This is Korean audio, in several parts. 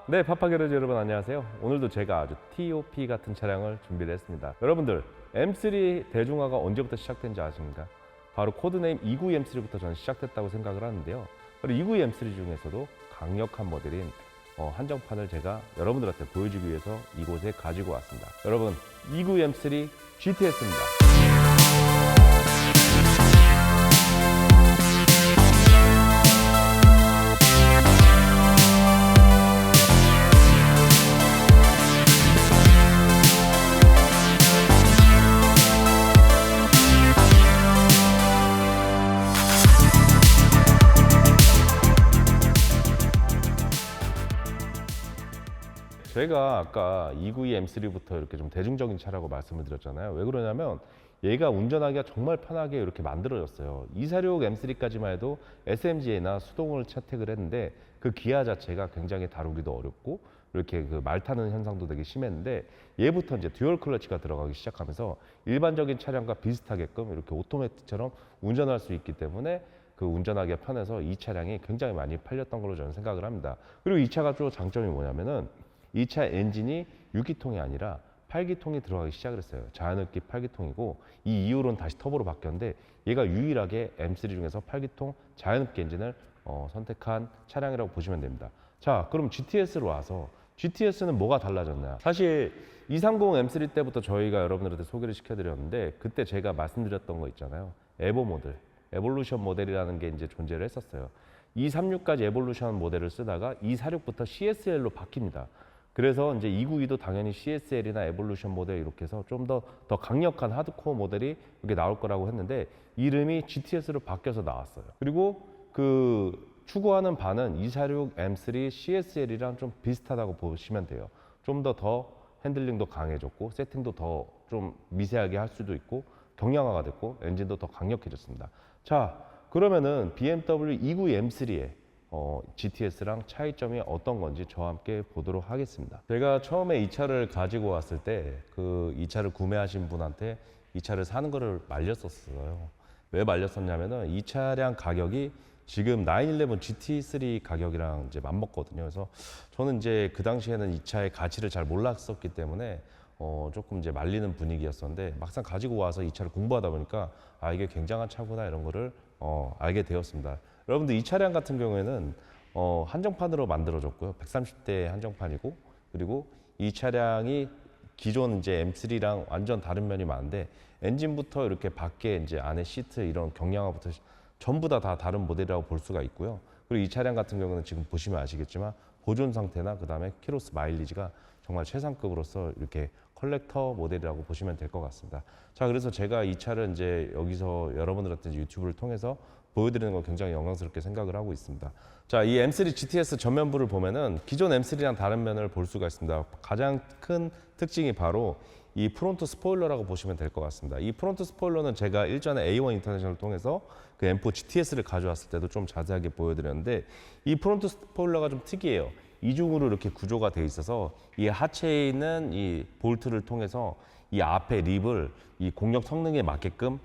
네, 파파 게러지 여러분 안녕하세요. 오늘도 제가 아주 TOP 같은 차량을 준비를 했습니다. 여러분들, M3 대중화가 언제부터 시작된지 아십니까? 바로 코드네임 292 M3부터 저는 시작됐다고 생각을 하는데요. 바로 292 M3 중에서도 강력한 모델인 한정판을 제가 여러분들한테 보여주기 위해서 이곳에 가지고 왔습니다. 여러분, 292 M3 GTS입니다. 제가 아까 292 M3부터 이렇게 좀 대중적인 차라고 말씀을 드렸잖아요. 왜 그러냐면 얘가 운전하기가 정말 편하게 이렇게 만들어졌어요. 246 M3까지만 해도 SMG나 수동을 채택을 했는데 그 기아 자체가 굉장히 다루기도 어렵고 이렇게 그 말 타는 현상도 되게 심했는데 얘부터 이제 듀얼 클러치가 들어가기 시작하면서 일반적인 차량과 비슷하게끔 이렇게 오토매틱처럼 운전할 수 있기 때문에 그 운전하기가 편해서 이 차량이 굉장히 많이 팔렸던 걸로 저는 생각을 합니다. 그리고 이 차가 또 장점이 뭐냐면은 이 차 엔진이 6기통이 아니라 8기통이 들어가기 시작을 했어요. 자연흡기 8기통이고 이 이후로는 다시 터보로 바뀌었는데 얘가 유일하게 M3 중에서 8기통 자연흡기 엔진을 선택한 차량이라고 보시면 됩니다. 자, 그럼 GTS로 와서 GTS는 뭐가 달라졌나요? 사실 230 M3 때부터 저희가 여러분들한테 소개를 시켜드렸는데 그때 제가 말씀드렸던 거 있잖아요. 에보 모델, 에볼루션 모델이라는 게 이제 존재를 했었어요. 236까지 에볼루션 모델을 쓰다가 246부터 CSL로 바뀝니다. 그래서 이제 292도 당연히 CSL이나 에볼루션 모델 이렇게 해서 좀 더 강력한 하드코어 모델이 이렇게 나올 거라고 했는데 이름이 GTS로 바뀌어서 나왔어요. 그리고 그 추구하는 바는 246 M3 CSL이랑 좀 비슷하다고 보시면 돼요. 좀 더 핸들링도 강해졌고 세팅도 더 좀 미세하게 할 수도 있고 경량화가 됐고 엔진도 더 강력해졌습니다. 자, 그러면은 BMW 292 M3의 GTS랑 차이점이 어떤 건지 저와 함께 보도록 하겠습니다. 제가 처음에 이 차를 가지고 왔을 때 이 차를 구매하신 분한테 이 차를 사는 거를 말렸었어요. 왜 말렸었냐면은 이 차량 가격이 지금 911 GT3 가격이랑 이제 맞먹거든요. 그래서 저는 이제 그 당시에는 이 차의 가치를 잘 몰랐었기 때문에 조금 이제 말리는 분위기였었는데 막상 가지고 와서 이 차를 공부하다 보니까 아, 이게 굉장한 차구나 이런 거를 알게 되었습니다. 여러분들 이 차량 같은 경우에는 한정판으로 만들어졌고요. 130대 한정판이고 그리고 이 차량이 기존 이제 M3랑 완전 다른 면이 많은데 엔진부터 이렇게 밖에 이제 안에 시트 이런 경량화부터 전부 다 다른 모델이라고 볼 수가 있고요. 그리고 이 차량 같은 경우는 지금 보시면 아시겠지만 보존 상태나 그다음에 키로수 마일리지가 정말 최상급으로서 이렇게 컬렉터 모델이라고 보시면 될 것 같습니다. 자, 그래서 제가 이 차를 이제 여기서 여러분들한테 유튜브를 통해서 보여드리는 건 굉장히 영광스럽게 생각을 하고 있습니다. 자, 이 M3 GTS 전면부를 보면은 기존 M3랑 다른 면을 볼 수가 있습니다. 가장 큰 특징이 바로 이 프론트 스포일러라고 보시면 될 것 같습니다. 이 프론트 스포일러는 제가 일전에 A1 인터내셔널을 통해서 그 M4 GTS를 가져왔을 때도 좀 자세하게 보여드렸는데 이 프론트 스포일러가 좀 특이해요. 이중으로 이렇게 구조가 돼 있어서 이 하체에 있는 이 볼트를 통해서 이 앞에 립을 이 공력 성능에 맞게끔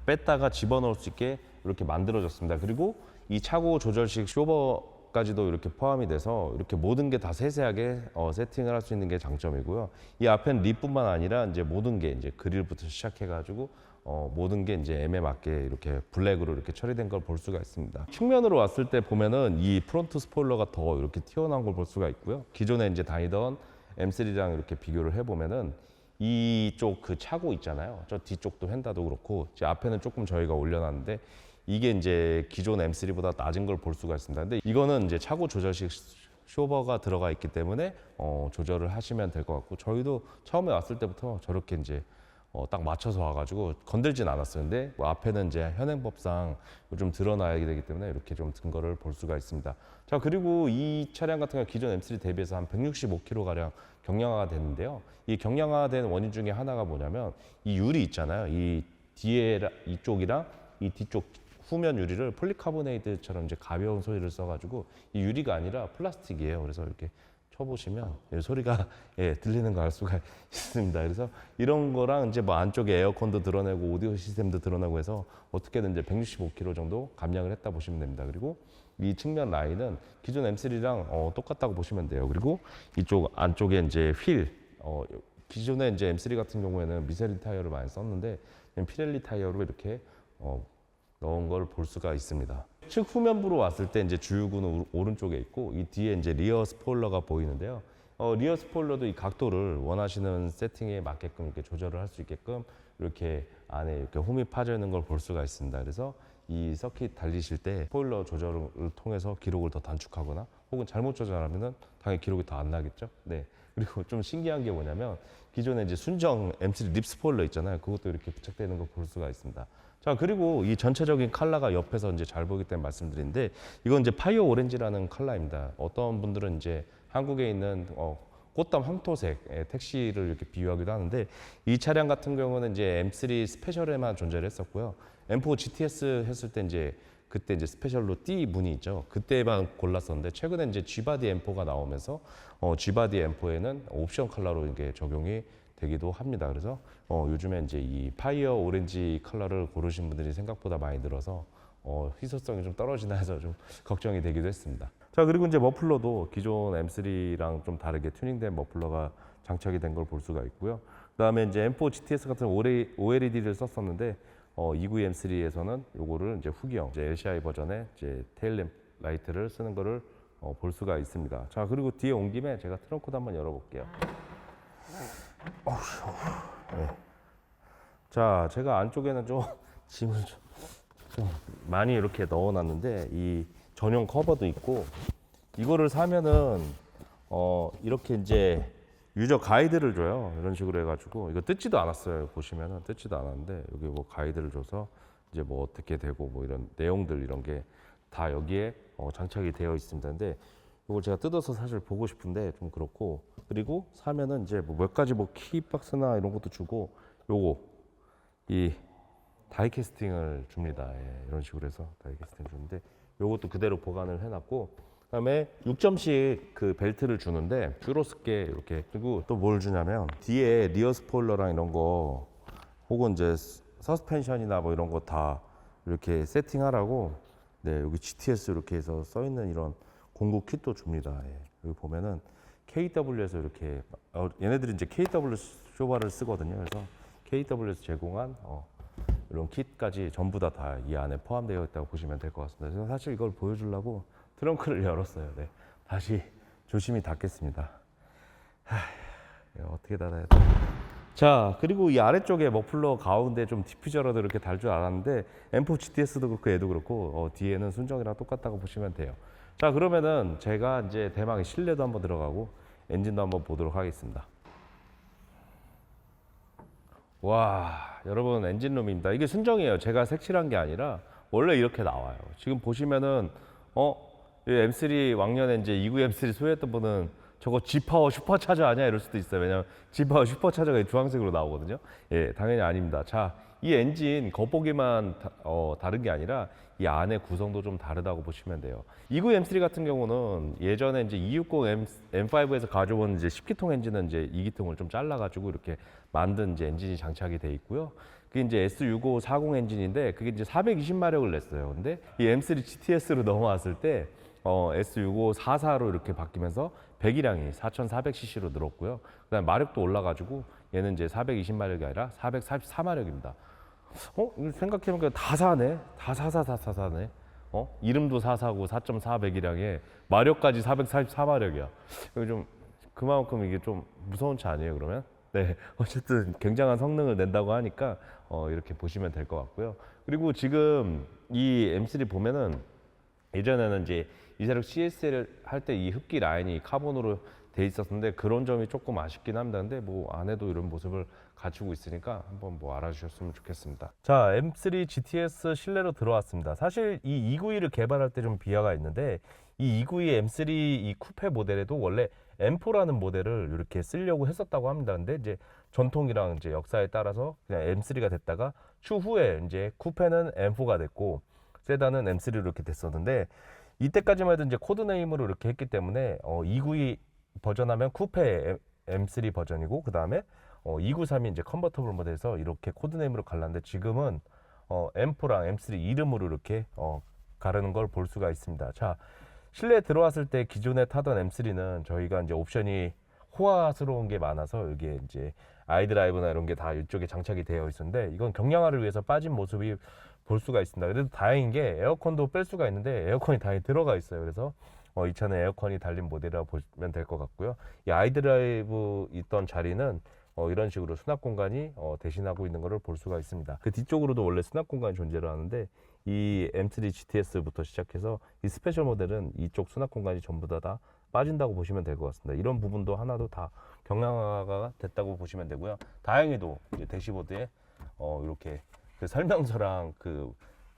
뺐다가 집어넣을 수 있게 이렇게 만들어졌습니다. 그리고 이 차고 조절식 쇼버까지도 이렇게 포함이 돼서 이렇게 모든 게 다 세세하게 세팅을 할 수 있는 게 장점이고요. 이 앞에는 립뿐만 아니라 이제 모든 게 이제 그릴부터 시작해가지고 모든 게 이제 M에 맞게 이렇게 블랙으로 이렇게 처리된 걸 볼 수가 있습니다. 측면으로 왔을 때 보면은 이 프론트 스포일러가 더 이렇게 튀어나온 걸 볼 수가 있고요. 기존에 이제 다니던 M3랑 이렇게 비교를 해보면은 이쪽 그 차고 있잖아요. 저 뒤쪽도 휀다도 그렇고 제 앞에는 조금 저희가 올려놨는데 이게 이제 기존 M3보다 낮은 걸 볼 수가 있습니다. 근데 이거는 이제 차고 조절식 쇼버가 들어가 있기 때문에 조절을 하시면 될 것 같고 저희도 처음에 왔을 때부터 저렇게 이제 딱 맞춰서 와가지고 건들진 않았어요. 근데 뭐 앞에는 이제 현행법상 좀 드러나야 되기 때문에 이렇게 좀 든 거를 볼 수가 있습니다. 자, 그리고 이 차량 같은 경우 기존 M3 대비해서 한 165km 가량 경량화가 됐는데요. 이 경량화된 원인 중에 하나가 뭐냐면 이 유리 있잖아요. 이 뒤에 이쪽이랑 이 뒤쪽 후면 유리를 폴리카보네이드처럼 이제 가벼운 소리를 써가지고 이 유리가 아니라 플라스틱이에요. 그래서 이렇게 쳐보시면 소리가 들리는 거 알 수가 있습니다. 그래서 이런 거랑 이제 뭐 안쪽에 에어컨도 드러내고 오디오 시스템도 드러나고 해서 어떻게든 이제 165km 정도 감량을 했다 보시면 됩니다. 그리고 이 측면 라인은 기존 M3랑 똑같다고 보시면 돼요. 그리고 이쪽 안쪽에 이제 휠, 기존에 이제 M3 같은 경우에는 미쉐린 타이어를 많이 썼는데 피렐리 타이어로 이렇게 넣은 걸 볼 수가 있습니다. 측 후면부로 왔을 때 이제 주유구는 오른쪽에 있고 이 뒤에 이제 리어 스포일러가 보이는데요. 리어 스포일러도 이 각도를 원하시는 세팅에 맞게끔 이렇게 조절을 할 수 있게끔 이렇게 안에 이렇게 홈이 파져 있는 걸 볼 수가 있습니다. 그래서 이 서킷 달리실 때 스포일러 조절을 통해서 기록을 더 단축하거나 혹은 잘못 조절하면은 당연히 기록이 더 안 나겠죠. 네. 그리고 좀 신기한 게 뭐냐면 기존에 이제 순정 M3 립 스포일러 있잖아요. 그것도 이렇게 부착되는 걸 볼 수가 있습니다. 자, 그리고 이 전체적인 컬러가 옆에서 이제 잘 보이기 때문에 말씀드리는데 이건 이제 파이어 오렌지라는 컬러입니다. 어떤 분들은 이제 한국에 있는 꽃담 황토색 택시를 이렇게 비유하기도 하는데 이 차량 같은 경우는 이제 M3 스페셜에만 존재를 했었고요. M4 GTS 했을 때 이제 그때 이제 스페셜로 D 문이 있죠. 그때만 골랐었는데 최근에 이제 G바디 M4가 나오면서 G바디 M4에는 옵션 컬러로 이게 적용이 되기도 합니다. 그래서 요즘에 이제 이 파이어 오렌지 컬러를 고르신 분들이 생각보다 많이 늘어서 희소성이 좀 떨어지나 해서 좀 걱정이 되기도 했습니다. 자, 그리고 이제 머플러도 기존 M3랑 좀 다르게 튜닝된 머플러가 장착이 된 걸 볼 수가 있고요. 그다음에 이제 M4 GTS 같은 OLED를 썼었는데 292 M3에서는 요거를 이제 후기형 이제 LCI 버전의 이제 테일 라이트를 쓰는 거를 볼 수가 있습니다. 자, 그리고 뒤에 온 김에 제가 트렁크도 한번 열어볼게요. 네. 자, 제가 안쪽에는 좀 짐을 좀 많이 이렇게 넣어놨는데 이 전용 커버도 있고 이거를 사면은 이렇게 이제 유저 가이드를 줘요. 이런 식으로 해가지고 이거 뜯지도 않았어요. 보시면은 뜯지도 않았는데 여기 뭐 가이드를 줘서 이제 뭐 어떻게 되고 뭐 이런 내용들 이런 게 다 여기에 장착이 되어 있습니다. 근데 이걸 제가 뜯어서 사실 보고 싶은데 좀 그렇고 그리고 사면은 이제 뭐 몇 가지 뭐 키박스나 이런 것도 주고 요거 이 다이캐스팅을 줍니다. 예, 이런 식으로 해서 다이캐스팅 주는데 요것도 그대로 보관을 해놨고 그다음에 6점씩 그 벨트를 주는데 퓨로스께 이렇게 그리고 또 뭘 주냐면 뒤에 리어 스포일러랑 이런 거 혹은 이제 서스펜션이나 뭐 이런 거 다 이렇게 세팅하라고 네 여기 GTS 이렇게 해서 써 있는 이런 공구 킷도 줍니다. 예. 여기 보면은 KW에서 이렇게 얘네들이 이제 KW 쇼바를 쓰거든요. 그래서 KW에서 제공한 이런 kit까지 전부 다 이 안에 포함되어 있다고 보시면 될 것 같습니다. 그래서 사실 이걸 보여주려고 트렁크를 열었어요. 네. 다시 조심히 닫겠습니다. 어떻게 닫아야 돼? 자, 그리고 이 아래쪽에 머플러 가운데 좀 디퓨저라도 이렇게 달 줄 알았는데 M4 GTS도 그렇고 얘도 그렇고 뒤에는 순정이랑 똑같다고 보시면 돼요. 자, 그러면은 제가 이제 대망의 실내도 한번 들어가고 엔진도 한번 보도록 하겠습니다. 와, 여러분 엔진룸입니다. 이게 순정이에요. 제가 색칠한 게 아니라 원래 이렇게 나와요. 지금 보시면은 M3 왕년에 이제 292 M3 소유했던 분은 저거 G파워 슈퍼차저 아니야 이럴 수도 있어요. 왜냐면 G파워 슈퍼차저가 주황색으로 나오거든요. 예, 당연히 아닙니다. 자, 이 엔진 겉보기만 다른 게 아니라 이 안에 구성도 좀 다르다고 보시면 돼요. 292 M3 같은 경우는 예전에 이제 260 M5에서 가져온 이제 10기통 엔진은 이제 2기통을 좀 잘라가지고 이렇게 만든 이제 엔진이 장착이 돼 있고요. 그게 이제 S6540 엔진인데 그게 이제 420마력을 냈어요. 근데 이 M3 GTS로 넘어왔을 때 S6544로 이렇게 바뀌면서 배기량이 4,400cc로 늘었고요. 그다음에 마력도 올라가지고 얘는 이제 420마력이 아니라 444마력입니다. 생각해보니까 다 사네. 다 사네. 이름도 4사고 4.4 배기량에 마력까지 444마력이야. 좀 그만큼 이게 좀 무서운 차 아니에요, 그러면? 네, 어쨌든 굉장한 성능을 낸다고 하니까 이렇게 보시면 될 것 같고요. 그리고 지금 이 M3 보면은 예전에는 이제 이사력 CS를 할 때 이 흡기 라인이 카본으로 돼 있었는데 그런 점이 조금 아쉽긴 합니다. 근데 뭐 안에도 이런 모습을 갖추고 있으니까 한번 뭐 알아주셨으면 좋겠습니다. 자, M3 GTS 실내로 들어왔습니다. 사실 이 292를 개발할 때 좀 비하가 있는데 이 292 M3 이 쿠페 모델에도 원래 M4라는 모델을 이렇게 쓰려고 했었다고 합니다. 근데 이제 전통이랑 이제 역사에 따라서 그냥 M3가 됐다가 추후에 이제 쿠페는 M4가 됐고 세단은 M3로 이렇게 됐었는데 이때까지만 해도 이제 코드네임으로 이렇게 했기 때문에 292 버전하면 쿠페 M3 버전이고 그 다음에 293이 이제 컨버터블 모델에서 이렇게 코드네임으로 갈랐는데 지금은 M4랑 M3 이름으로 이렇게 가르는 걸 볼 수가 있습니다. 자, 실내에 들어왔을 때 기존에 타던 M3는 저희가 이제 옵션이 호화스러운 게 많아서 여기에 이제 아이드라이브나 이런 게 다 이쪽에 장착이 되어 있었는데, 이건 경량화를 위해서 빠진 모습이 볼 수가 있습니다. 그래도 다행인 게 에어컨도 뺄 수가 있는데 에어컨이 다행히 들어가 있어요. 그래서 이 차는 에어컨이 달린 모델이라고 보시면 될 것 같고요. 이 아이드라이브 있던 자리는 이런 식으로 수납 공간이 대신하고 있는 것을 볼 수가 있습니다. 그 뒤쪽으로도 원래 수납 공간이 존재를 하는데, 이 M3 GTS부터 시작해서 이 스페셜 모델은 이쪽 수납 공간이 전부 다 빠진다고 보시면 될 것 같습니다. 이런 부분도 하나도 다 경량화가 됐다고 보시면 되고요. 다행히도 이제 대시보드에 이렇게 그 설명서랑 그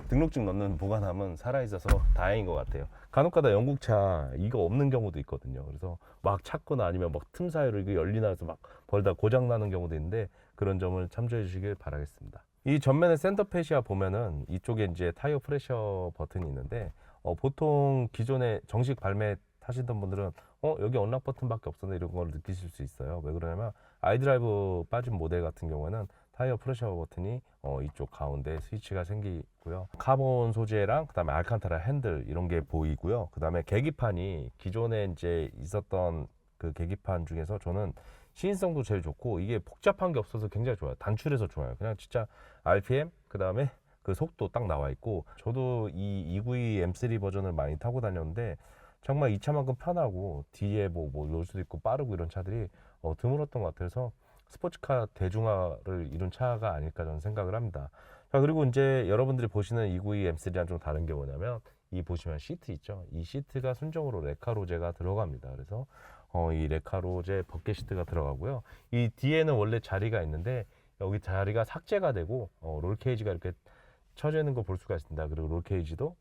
등록증 넣는 보관함은 살아있어서 다행인 것 같아요. 간혹가다 영국차 이거 없는 경우도 있거든요. 그래서 막 찾거나 아니면 막 틈 사이로 이거 열리나 해서 막 벌다 고장 나는 경우도 있는데, 그런 점을 참조해 주시길 바라겠습니다. 이 전면의 센터 페시아 보면은 이쪽에 이제 타이어 프레셔 버튼이 있는데, 보통 기존에 정식 발매 타시던 분들은 여기 언락 버튼밖에 없었네 이런 걸 느끼실 수 있어요. 왜 그러냐면 아이드라이브 빠진 모델 같은 경우에는 타이어 프레셔 버튼이 이쪽 가운데 스위치가 생기고요. 카본 소재랑 그다음에 알칸타라 핸들 이런 게 보이고요. 그다음에 계기판이 기존에 이제 있었던 그 계기판 중에서 저는 시인성도 제일 좋고, 이게 복잡한 게 없어서 굉장히 좋아요. 단출해서 좋아요. 그냥 진짜 RPM 그다음에 그 속도 딱 나와 있고, 저도 이 292 M3 버전을 많이 타고 다녔는데 정말 이 차만큼 편하고 뒤에 뭐 놓을 수도 있고 빠르고 이런 차들이 드물었던 것 같아서 스포츠카 대중화를 이룬 차가 아닐까 저는 생각을 합니다. 자, 그리고 이제 여러분들이 보시는 292 M3랑 좀 다른 게 뭐냐면, 이 보시면 시트 있죠. 이 시트가 순정으로 레카로제가 들어갑니다. 그래서 이 레카로제 버켓 시트가 들어가고요. 이 뒤에는 원래 자리가 있는데 여기 자리가 삭제가 되고 롤 케이지가 이렇게 쳐져 있는 거 볼 수가 있습니다. 그리고 롤 케이지도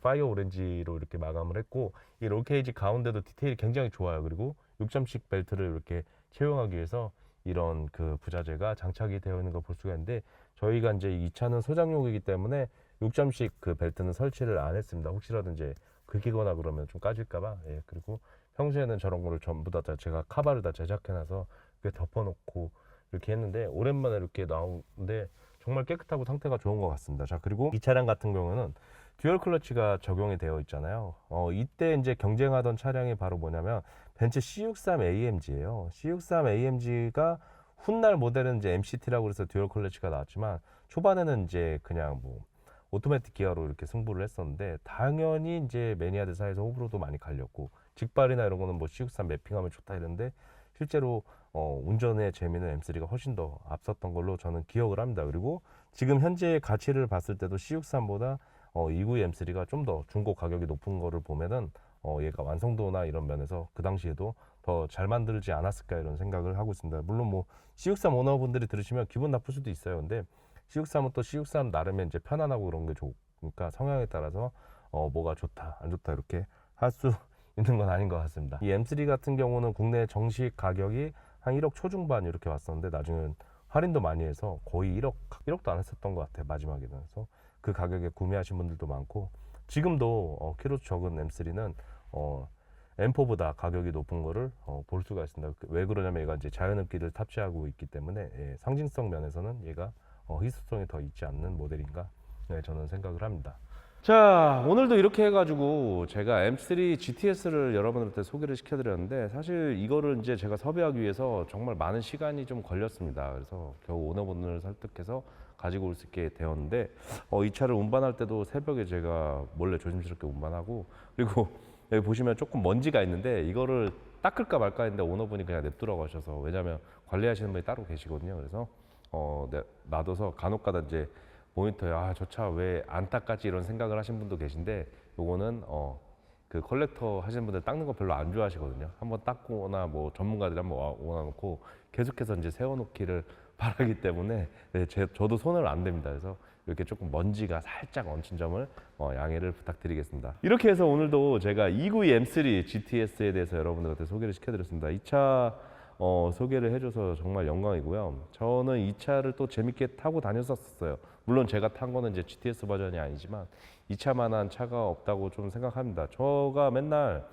파이어 오렌지로 이렇게 마감을 했고, 이 롤 케이지 가운데도 디테일이 굉장히 좋아요. 그리고 6점씩 벨트를 이렇게 채용하기 위해서 이런 그 부자재가 장착이 되어 있는 걸 볼 수가 있는데, 저희가 이제 이 차는 소장용이기 때문에 6점씩 그 벨트는 설치를 안 했습니다. 혹시라도 이제 긁히거나 그러면 좀 까질까봐. 예, 그리고 평소에는 저런 거를 전부 다 제가 카바를 다 제작해놔서 이렇게 덮어놓고 이렇게 했는데, 오랜만에 이렇게 나오는데 정말 깨끗하고 상태가 좋은 것 같습니다. 자, 그리고 이 차량 같은 경우는 듀얼 클러치가 적용이 되어 있잖아요. 이때 이제 경쟁하던 차량이 바로 뭐냐면 벤츠 C63 AMG예요. C63 AMG가 훗날 모델은 이제 MCT라고 해서 듀얼 클러치가 나왔지만, 초반에는 이제 그냥 뭐 오토매틱 기어로 이렇게 승부를 했었는데, 당연히 이제 매니아들 사이에서 호불호도 많이 갈렸고, 직발이나 이런 거는 뭐 C63 매핑하면 좋다 이랬는데, 실제로 운전의 재미는 M3가 훨씬 더 앞섰던 걸로 저는 기억을 합니다. 그리고 지금 현재의 가치를 봤을 때도 C63보다 292 M3가 좀 더 중고 가격이 높은 거를 보면은 얘가 완성도나 이런 면에서 그 당시에도 더 잘 만들지 않았을까 이런 생각을 하고 있습니다. 물론 뭐 C63 오너분들이 들으시면 기분 나쁠 수도 있어요. 근데 C63은 또 C63 나름의 이제 편안하고 그런 게 좋으니까 성향에 따라서 뭐가 좋다 안 좋다 이렇게 할 수 있는 건 아닌 것 같습니다. 이 M3 같은 경우는 국내 정식 가격이 한 1억 초중반 이렇게 왔었는데, 나중에는 할인도 많이 해서 거의 1억도 안 했었던 것 같아요. 마지막에는. 그래서 그 가격에 구매하신 분들도 많고, 지금도 키로 적은 M3는 M4보다 가격이 높은 거를 볼 수가 있습니다. 왜 그러냐면 얘가 이제 자연흡기를 탑재하고 있기 때문에, 상징성 면에서는 얘가 희소성이 더 있지 않는 모델인가, 저는 생각을 합니다. 자, 오늘도 이렇게 해가지고 제가 M3 GTS를 여러분들한테 소개를 시켜드렸는데, 사실 이거를 이제 제가 섭외하기 위해서 정말 많은 시간이 좀 걸렸습니다. 그래서 겨우 오너분을 설득해서 가지고 올 수 있게 되었는데, 이 차를 운반할 때도 새벽에 제가 몰래 조심스럽게 운반하고, 그리고 여기 보시면 조금 먼지가 있는데 이거를 닦을까 말까 했는데 오너분이 그냥 냅두라고 하셔서, 왜냐면 관리하시는 분이 따로 계시거든요. 그래서 놔둬서 간혹가다 이제 모니터에 저 차 왜 안 닦았지 이런 생각을 하신 분도 계신데, 요거는 그 컬렉터 하시는 분들 닦는 거 별로 안 좋아하시거든요. 한번 닦거나 뭐 전문가들이 한번 원해놓고 계속해서 이제 세워놓기를 바라기 때문에 저도 손을 안 댑니다. 그래서 이렇게 조금 먼지가 살짝 얹힌 점을 양해를 부탁드리겠습니다. 이렇게 해서 오늘도 제가 292 M3 GTS에 대해서 여러분들한테 소개를 시켜드렸습니다. 이 차 소개를 해줘서 정말 영광이고요. 저는 이 차를 또 재밌게 타고 다녔었어요. 물론 제가 탄 거는 이제 GTS 버전이 아니지만 이 차만한 차가 없다고 좀 생각합니다. 저가 맨날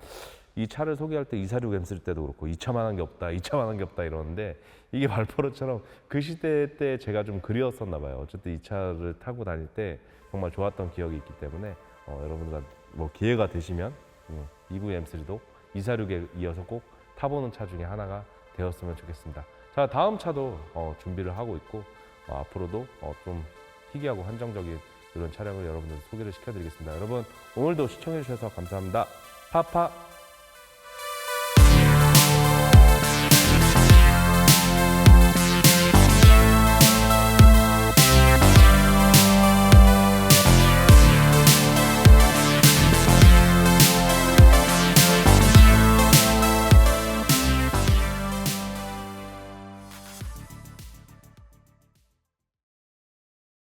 이 차를 소개할 때 246 M3 때도 그렇고 이 차만한 게 없다, 이 차만한 게 없다 이러는데, 이게 말버릇처럼 그 시대 때 제가 좀 그리웠었나 봐요. 어쨌든 이 차를 타고 다닐 때 정말 좋았던 기억이 있기 때문에 여러분들 뭐 기회가 되시면 292 M3도 246에 이어서 꼭 타보는 차 중에 하나가 되었으면 좋겠습니다. 자, 다음 차도 준비를 하고 있고 앞으로도 좀 희귀하고 한정적인 이런 차량을 여러분들 소개를 시켜드리겠습니다. 여러분 오늘도 시청해 주셔서 감사합니다. 파파